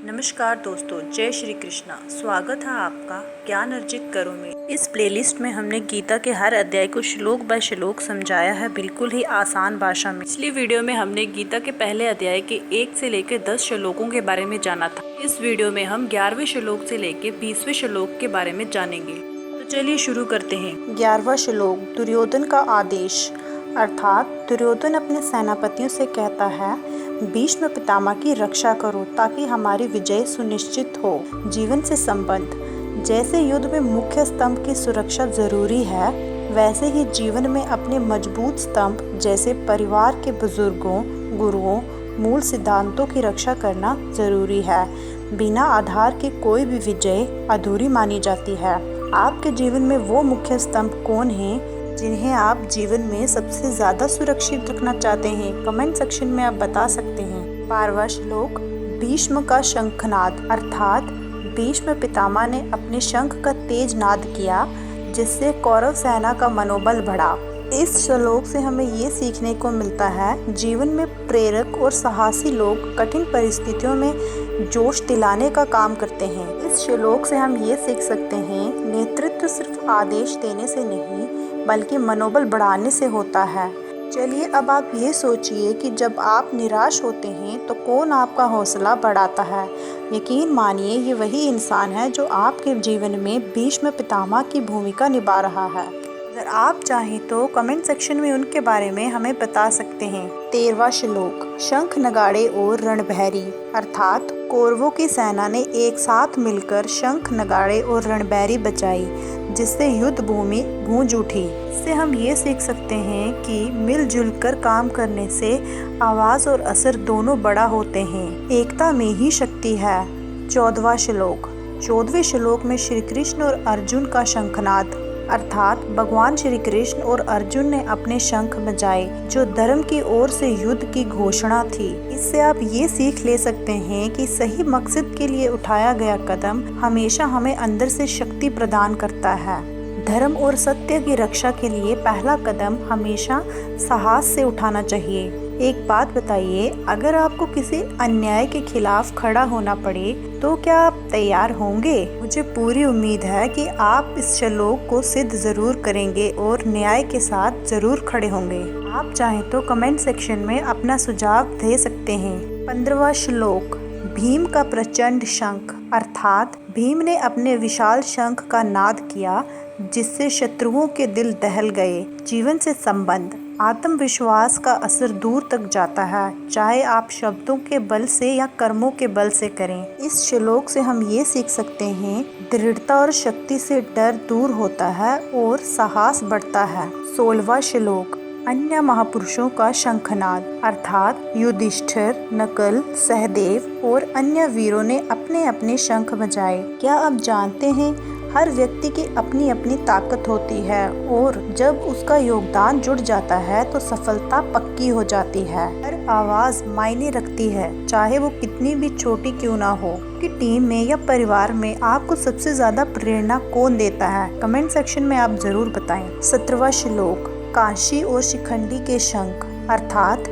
नमस्कार दोस्तों, जय श्री कृष्णा। स्वागत है आपका ज्ञान अर्जित करो में। इस प्लेलिस्ट में हमने गीता के हर अध्याय को श्लोक बाय श्लोक समझाया है, बिल्कुल ही आसान भाषा में। पिछली वीडियो में हमने गीता के पहले अध्याय के 1 से लेकर 10 श्लोकों के बारे में जाना था। इस वीडियो में हम 11वें श्लोक से लेकर 20वें श्लोक के बारे में जानेंगे। तो चलिए शुरू करते हैं। 11वां श्लोक, दुर्योधन का आदेश। अर्थात दुर्योधन अपने सेनापतियों से कहता है, भीष्म पितामह की रक्षा करो ताकि हमारी विजय सुनिश्चित हो। जीवन से संबंध। जैसे युद्ध में मुख्य स्तंभ की सुरक्षा जरूरी है, वैसे ही जीवन में अपने मजबूत स्तंभ जैसे परिवार के बुजुर्गों, गुरुओं, मूल सिद्धांतों की रक्षा करना जरूरी है। बिना आधार के कोई भी विजय अधूरी मानी जाती है। आपके जीवन में वो मुख्य स्तंभ कौन हैं जिन्हें आप जीवन में सबसे ज्यादा सुरक्षित रखना चाहते हैं? कमेंट सेक्शन में आप बता सकते हैं। 12वां श्लोक, भीष्म का शंखनाद। अर्थात भीष्म पितामह ने अपने शंख का तेज नाद किया, जिससे कौरव सेना का मनोबल बढ़ा। इस श्लोक से हमें ये सीखने को मिलता है, जीवन में प्रेरक और साहसी लोग कठिन परिस्थितियों में जोश दिलाने का काम करते हैं। इस श्लोक से हम ये सीख सकते हैं, नेतृत्व सिर्फ आदेश देने से नहीं बल्कि मनोबल बढ़ाने से होता है। चलिए अब आप ये सोचिए कि जब आप निराश होते हैं तो कौन आपका हौसला बढ़ाता है? यकीन मानिए ये वही इंसान है जो आपके जीवन में भीष्म पितामह की भूमिका निभा रहा है। अगर आप चाहें तो कमेंट सेक्शन में उनके बारे में हमें बता सकते हैं। 13वां श्लोक, शंख नगाड़े और रणभैरी। अर्थात कौरवों की सेना ने एक साथ मिलकर शंख नगाड़े और रणभैरी बजाई, जिससे युद्ध भूमि गूंज उठी। इससे हम ये सीख सकते हैं कि मिलजुल कर काम करने से आवाज और असर दोनों बड़ा होते हैं। एकता में ही शक्ति है। 14वां श्लोक, 14वें श्लोक में श्री कृष्ण और अर्जुन का शंखनाद। अर्थात भगवान श्री कृष्ण और अर्जुन ने अपने शंख बजाए, जो धर्म की ओर से युद्ध की घोषणा थी। इससे आप ये सीख ले सकते हैं कि सही मकसद के लिए उठाया गया कदम हमेशा हमें अंदर से शक्ति प्रदान करता है। धर्म और सत्य की रक्षा के लिए पहला कदम हमेशा साहस से उठाना चाहिए। एक बात बताइए, अगर आपको किसी अन्याय के खिलाफ खड़ा होना पड़े तो क्या आप तैयार होंगे? मुझे पूरी उम्मीद है कि आप इस श्लोक को सिद्ध जरूर करेंगे और न्याय के साथ जरूर खड़े होंगे। आप चाहें तो कमेंट सेक्शन में अपना सुझाव दे सकते हैं। 15वां श्लोक, भीम का प्रचंड शंख। अर्थात भीम ने अपने विशाल शंख का नाद किया, जिससे शत्रुओं के दिल दहल गए। जीवन से संबंध। आत्मविश्वास का असर दूर तक जाता है, चाहे आप शब्दों के बल से या कर्मों के बल से करें। इस श्लोक से हम ये सीख सकते हैं, दृढ़ता और शक्ति से डर दूर होता है और साहस बढ़ता है। 16वां श्लोक, अन्य महापुरुषों का शंखनाद। अर्थात युधिष्ठिर, नकुल, सहदेव और अन्य वीरों ने अपने अपने शंख बजाए। क्या आप जानते हैं, हर व्यक्ति की अपनी अपनी ताकत होती है और जब उसका योगदान जुड़ जाता है तो सफलता पक्की हो जाती है। हर आवाज मायने रखती है, चाहे वो कितनी भी छोटी क्यों ना हो। कि टीम में या परिवार में आपको सबसे ज्यादा प्रेरणा कौन देता है? कमेंट सेक्शन में आप जरूर बताएं। 17वां श्लोक, काशी और शिखंडी के शंख। अर्थात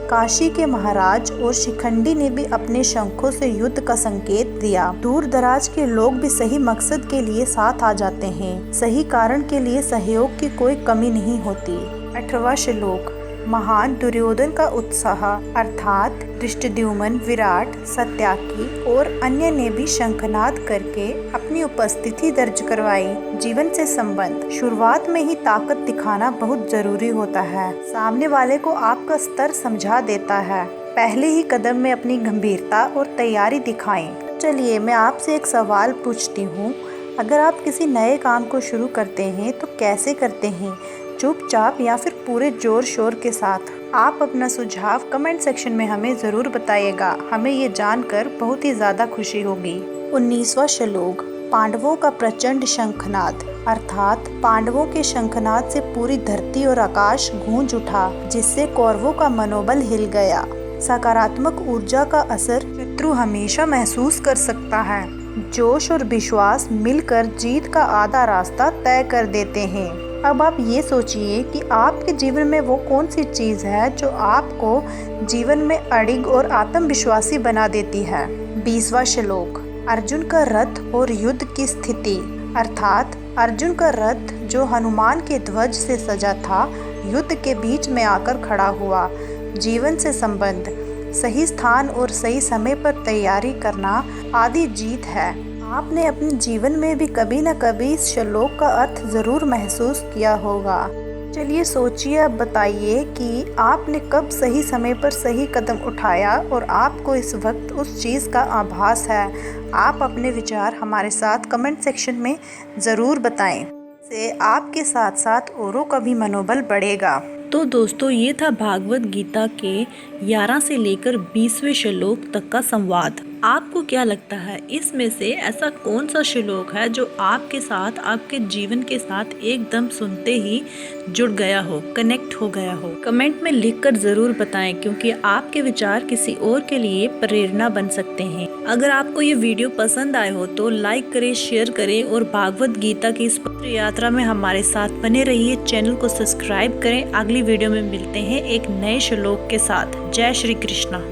काशी के महाराज और शिखंडी ने भी अपने शंखों से युद्ध का संकेत दिया। दूर दराज के लोग भी सही मकसद के लिए साथ आ जाते हैं। सही कारण के लिए सहयोग की कोई कमी नहीं होती। 18वां श्लोक, महान दुर्योधन का उत्साह। अर्थात धृष्टद्युम्न, विराट, सत्याकी और अन्य ने भी शंखनाद करके अपनी उपस्थिति दर्ज करवाई। जीवन से संबंध। शुरुआत में ही ताकत दिखाना बहुत जरूरी होता है। सामने वाले को आपका स्तर समझा देता है। पहले ही कदम में अपनी गंभीरता और तैयारी दिखाएं। चलिए मैं आपसे एक सवाल पूछती हूँ, अगर आप किसी नए काम को शुरू करते हैं तो कैसे करते हैं? चुपचाप या फिर पूरे जोर शोर के साथ? आप अपना सुझाव कमेंट सेक्शन में हमें ज़रूर बताइएगा। हमें ये जानकर बहुत ही ज़्यादा खुशी होगी। 19वां श्लोक, पांडवों का प्रचंड शंखनाद। अर्थात पांडवों के शंखनाद से पूरी धरती और आकाश गूंज उठा, जिससे कौरवों का मनोबल हिल गया। सकारात्मक ऊर्जा का असर शत्रु हमेशा महसूस कर सकता है। जोश और विश्वास मिलकर जीत का आधा रास्ता तय कर देते हैं। अब आप ये सोचिए कि आपके जीवन में वो कौन सी चीज़ है जो आपको जीवन में अडिग और आत्मविश्वासी बना देती है। 20वां श्लोक। अर्जुन का रथ और युद्ध की स्थिति, अर्थात अर्जुन का रथ जो हनुमान के ध्वज से सजा था, युद्ध के बीच में आकर खड़ा हुआ। जीवन से संबंध, सही स्थान और सही समय पर तैयारी करना आदि जीत है। आपने अपने जीवन में भी कभी न कभी इस श्लोक का अर्थ ज़रूर महसूस किया होगा। चलिए सोचिए, अब बताइए कि आपने कब सही समय पर सही कदम उठाया और आपको इस वक्त उस चीज़ का आभास है। आप अपने विचार हमारे साथ कमेंट सेक्शन में ज़रूर बताएं। इससे आपके साथ साथ औरों का भी मनोबल बढ़ेगा। तो दोस्तों, ये था भागवत गीता के 11 से लेकर 20वें श्लोक तक का संवाद। आपको क्या लगता है, इसमें से ऐसा कौन सा श्लोक है जो आपके साथ, आपके जीवन के साथ एकदम सुनते ही जुड़ गया हो, कनेक्ट हो गया हो? कमेंट में लिखकर ज़रूर बताएं, क्योंकि आपके विचार किसी और के लिए प्रेरणा बन सकते हैं। अगर आपको ये वीडियो पसंद आए हो तो लाइक करें, शेयर करें और भागवत गीता की इस पवित्र यात्रा में हमारे साथ बने रहिए। चैनल को सब्सक्राइब करें। अगली वीडियो में मिलते हैं एक नए श्लोक के साथ। जय श्री कृष्णा।